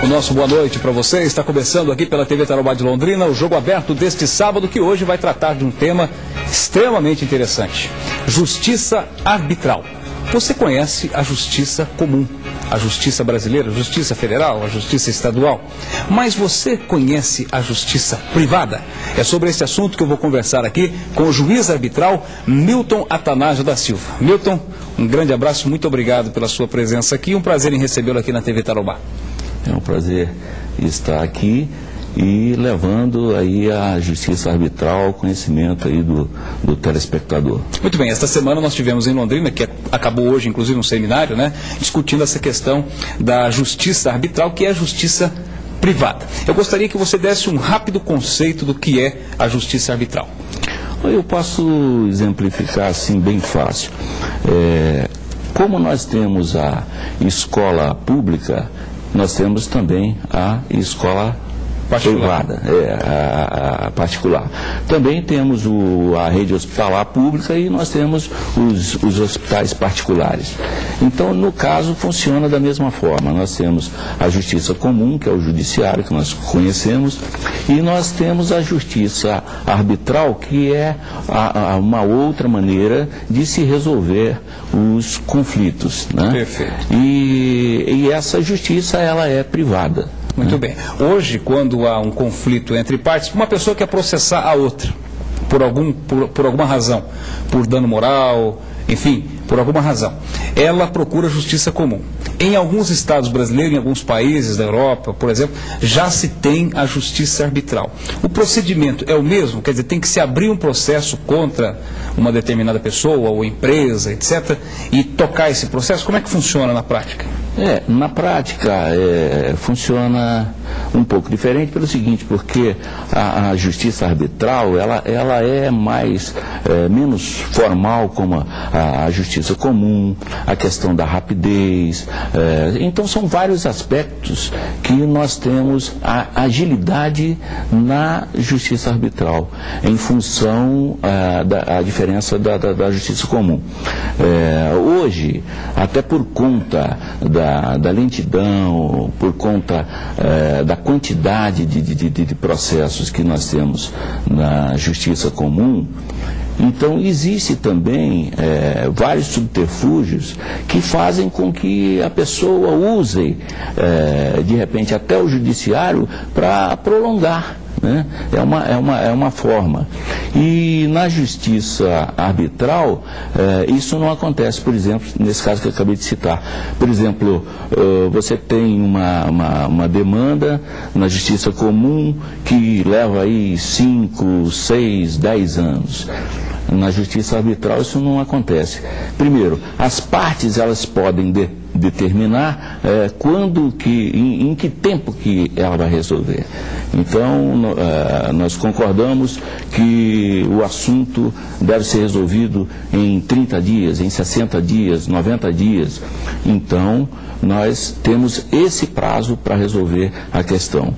O nosso boa noite para você. Está começando aqui pela TV Tarobá de Londrina o Jogo Aberto deste sábado, que hoje vai tratar de um tema extremamente interessante: justiça arbitral. Você conhece a justiça comum, a justiça brasileira, a justiça federal, a justiça estadual, mas você conhece a justiça privada? É sobre esse assunto que eu vou conversar aqui com o juiz arbitral Milton Atanásio da Silva. Milton, um grande abraço, muito obrigado pela sua presença aqui, um prazer em recebê-lo aqui na TV Tarobá. É um prazer estar aqui e levando aí a justiça arbitral ao conhecimento aí do telespectador. Muito bem, esta semana nós tivemos em Londrina, que acabou hoje inclusive um seminário, né, discutindo essa questão da justiça arbitral, que é a justiça privada. Eu gostaria que você desse um rápido conceito do que é a justiça arbitral. Eu posso exemplificar assim bem fácil. Como nós temos a escola pública, nós temos também a escola privada, a particular. Também temos a rede hospitalar pública e nós temos os hospitais particulares. Então, no caso, funciona da mesma forma. Nós temos a justiça comum, que é o judiciário, que nós conhecemos, e nós temos a justiça arbitral, que é uma outra maneira de se resolver os conflitos, né? Perfeito. E essa justiça, ela é privada. Muito bem. Hoje, quando há um conflito entre partes, uma pessoa quer processar a outra por alguma razão, por dano moral, enfim, por alguma razão, ela procura justiça comum. Em alguns estados brasileiros, em alguns países da Europa, por exemplo, já se tem a justiça arbitral. O procedimento é o mesmo? Quer dizer, tem que se abrir um processo contra uma determinada pessoa ou empresa, etc., e tocar esse processo? Como é que funciona na prática? Na prática funciona um pouco diferente pelo seguinte, porque a justiça arbitral ela é menos formal como a justiça comum, a questão da rapidez. Então são vários aspectos que nós temos a agilidade na justiça arbitral, em função da diferença da justiça comum. Hoje, até por conta da lentidão, por conta da quantidade de processos que nós temos na justiça comum, então existe também vários subterfúgios que fazem com que a pessoa use, de repente, até o judiciário para prolongar. Né? É uma forma. E na justiça arbitral, isso não acontece, por exemplo, nesse caso que eu acabei de citar. Por exemplo, você tem uma demanda na justiça comum que leva aí 5, 6, 10 anos. Na justiça arbitral isso não acontece. Primeiro, as partes elas podem determinar em que tempo que ela vai resolver. Então, nós concordamos que o assunto deve ser resolvido em 30 dias, em 60 dias, 90 dias. Então, nós temos esse prazo para resolver a questão.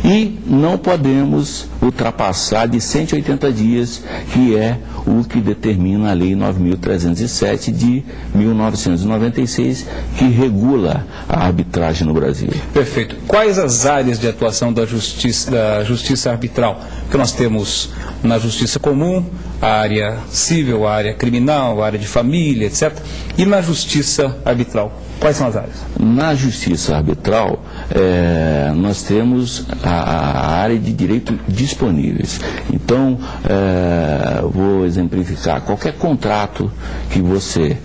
E não podemos ultrapassar de 180 dias, que é o que determina a Lei 9.307 de 1996, que regula a arbitragem no Brasil. Perfeito. Quais as áreas de atuação da justiça arbitral? Porque nós temos na justiça comum a área civil, a área criminal, a área de família, etc. E na justiça arbitral, quais são as áreas? Na justiça arbitral, nós temos a área de direito disponíveis. Então, vou exemplificar. Qualquer contrato que você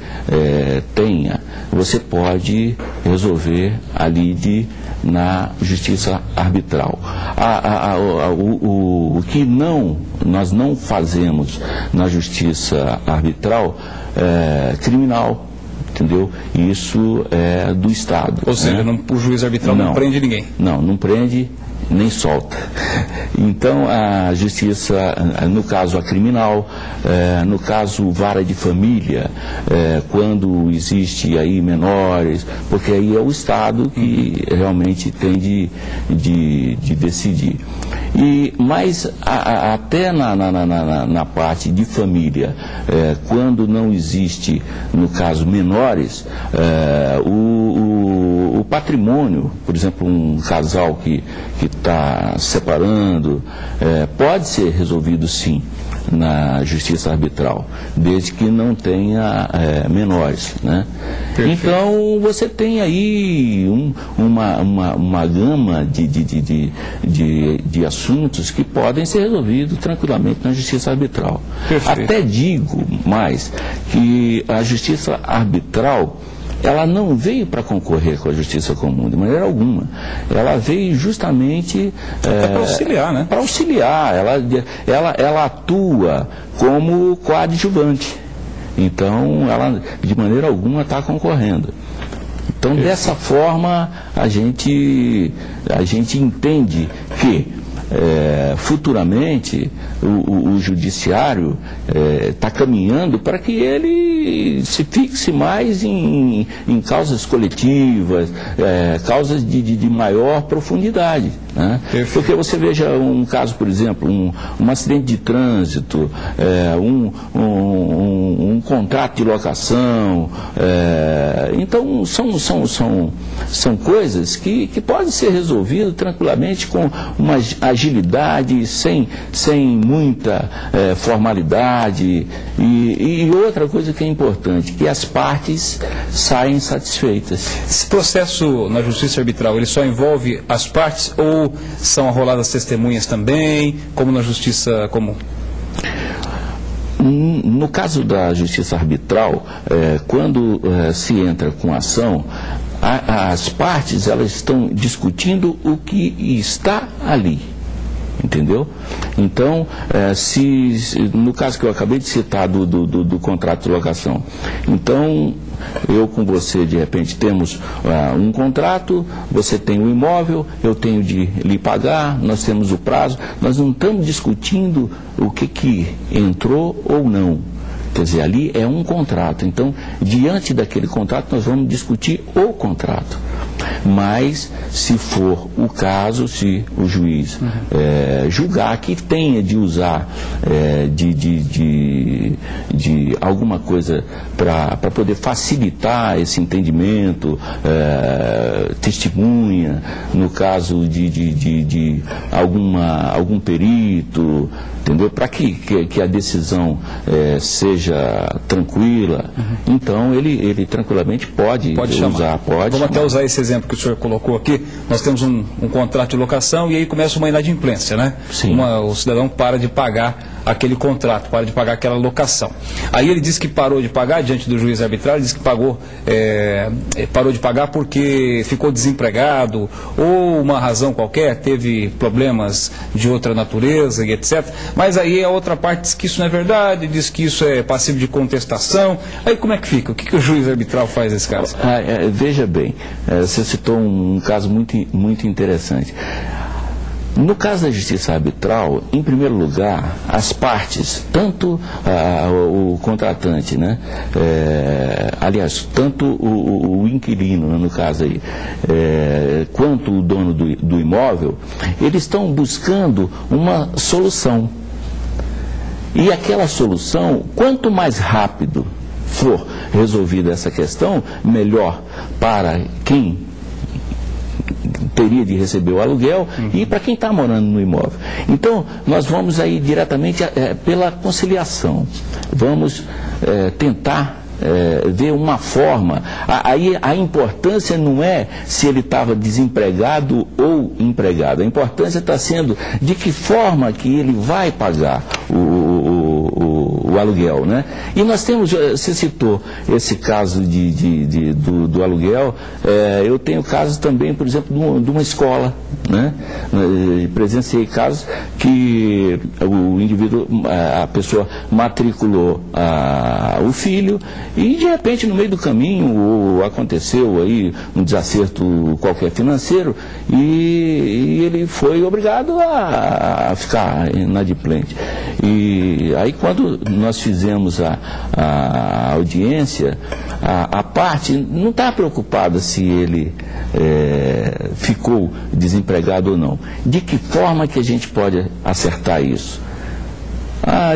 tenha, você pode resolver ali na justiça arbitral. O que nós não fazemos na justiça arbitral é criminal. Entendeu? Isso é do Estado. Ou seja, o juiz arbitral não prende ninguém. Não prende nem solta. Então, a justiça, no caso a criminal, no caso vara de família, quando existe aí menores, porque aí é o Estado que realmente tem de decidir. Mas até na parte de família, quando não existe, no caso, menores, o patrimônio, por exemplo, um casal que está separando, pode ser resolvido sim na justiça arbitral, desde que não tenha menores, né? Então você tem aí uma gama de assuntos que podem ser resolvidos tranquilamente na justiça arbitral. Perfeito. Até digo mais que a justiça arbitral, ela não veio para concorrer com a justiça comum, de maneira alguma. Ela veio justamente para auxiliar, né? Para auxiliar. Ela atua como coadjuvante. Então, ela de maneira alguma está concorrendo. Então, dessa forma, a gente entende que futuramente o judiciário está caminhando para que ele se fixe mais em causas coletivas, causas de maior profundidade, né? Porque você veja um caso, por exemplo, um acidente de trânsito, um contrato de locação, então são coisas que podem ser resolvidas tranquilamente com uma agilidade, sem muita formalidade, e outra coisa que é importante, que as partes saem satisfeitas. Esse processo na justiça arbitral, ele só envolve as partes ou são arroladas testemunhas também, como na justiça comum? No caso da justiça arbitral, quando se entra com ação, as partes elas estão discutindo o que está ali. Entendeu? Então, no caso que eu acabei de citar do contrato de locação, então eu com você de repente temos um contrato, você tem um imóvel, eu tenho de lhe pagar, nós temos o prazo, nós não estamos discutindo o que entrou ou não. Quer dizer, ali é um contrato. Então, diante daquele contrato, nós vamos discutir o contrato. Mas, se for o caso, se o juiz julgar que tenha de usar de alguma coisa para poder facilitar esse entendimento, testemunha, no caso de algum perito, entendeu? Para que a decisão seja tranquila, então ele tranquilamente pode usar. Vamos até usar esse exemplo que o senhor colocou aqui. Nós temos um contrato de locação e aí começa uma inadimplência, né? Sim. O cidadão para de pagar aquele contrato, para de pagar aquela locação. Aí ele diz que parou de pagar diante do juiz arbitral, ele diz que parou de pagar porque ficou desempregado ou uma razão qualquer, teve problemas de outra natureza e etc. Mas aí a outra parte diz que isso não é verdade, diz que isso é passível de contestação. Aí como é que fica? O que o juiz arbitral faz nesse caso? Veja bem, você citou um caso muito interessante. No caso da justiça arbitral, em primeiro lugar, as partes, tanto o contratante, né, aliás, tanto o inquilino, no caso aí, quanto o dono do imóvel, eles estão buscando uma solução. E aquela solução, quanto mais rápido for resolvida essa questão, melhor para quem teria de receber o aluguel e para quem está morando no imóvel. Então, nós vamos aí diretamente pela conciliação. Vamos tentar ver uma forma. Aí a importância não é se ele estava desempregado ou empregado. A importância está sendo de que forma que ele vai pagar o aluguel, né? E nós temos, você citou esse caso do aluguel, eu tenho casos também, por exemplo, de uma escola, né? Presenciei casos que o indivíduo, a pessoa matriculou o filho e de repente no meio do caminho aconteceu aí um desacerto qualquer financeiro e ele foi obrigado a ficar inadimplente. E aí quando nós fizemos a audiência, a parte não está preocupada se ele ficou desempregado ou não. De que forma que a gente pode acertar isso?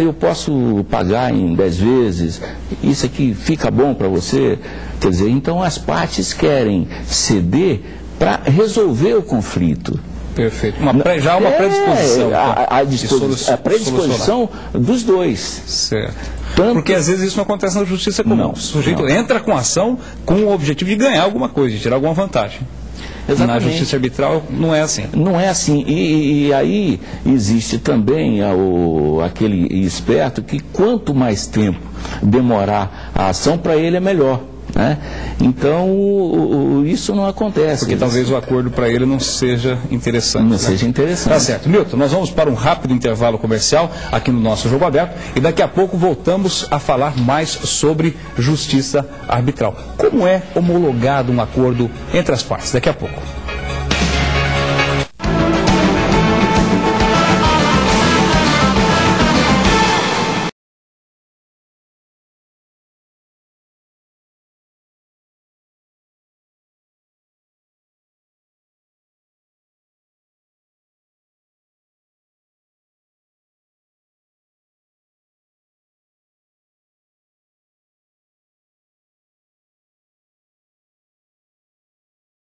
eu posso pagar em 10 vezes, isso aqui fica bom para você. Quer dizer, então as partes querem ceder para resolver o conflito. Perfeito. Já uma predisposição. A predisposição dos dois. Certo. Porque às vezes isso não acontece na justiça comum. Não, o sujeito entra com a ação com o objetivo de ganhar alguma coisa, de tirar alguma vantagem. Exatamente. Na justiça arbitral não é assim. Não é assim. E aí existe também aquele esperto que quanto mais tempo demorar a ação, para ele é melhor. Né? Então, isso não acontece. Porque talvez o acordo para ele não seja interessante. Não seja interessante. Tá certo. Milton, nós vamos para um rápido intervalo comercial aqui no nosso Jogo Aberto e daqui a pouco voltamos a falar mais sobre justiça arbitral. Como é homologado um acordo entre as partes? Daqui a pouco.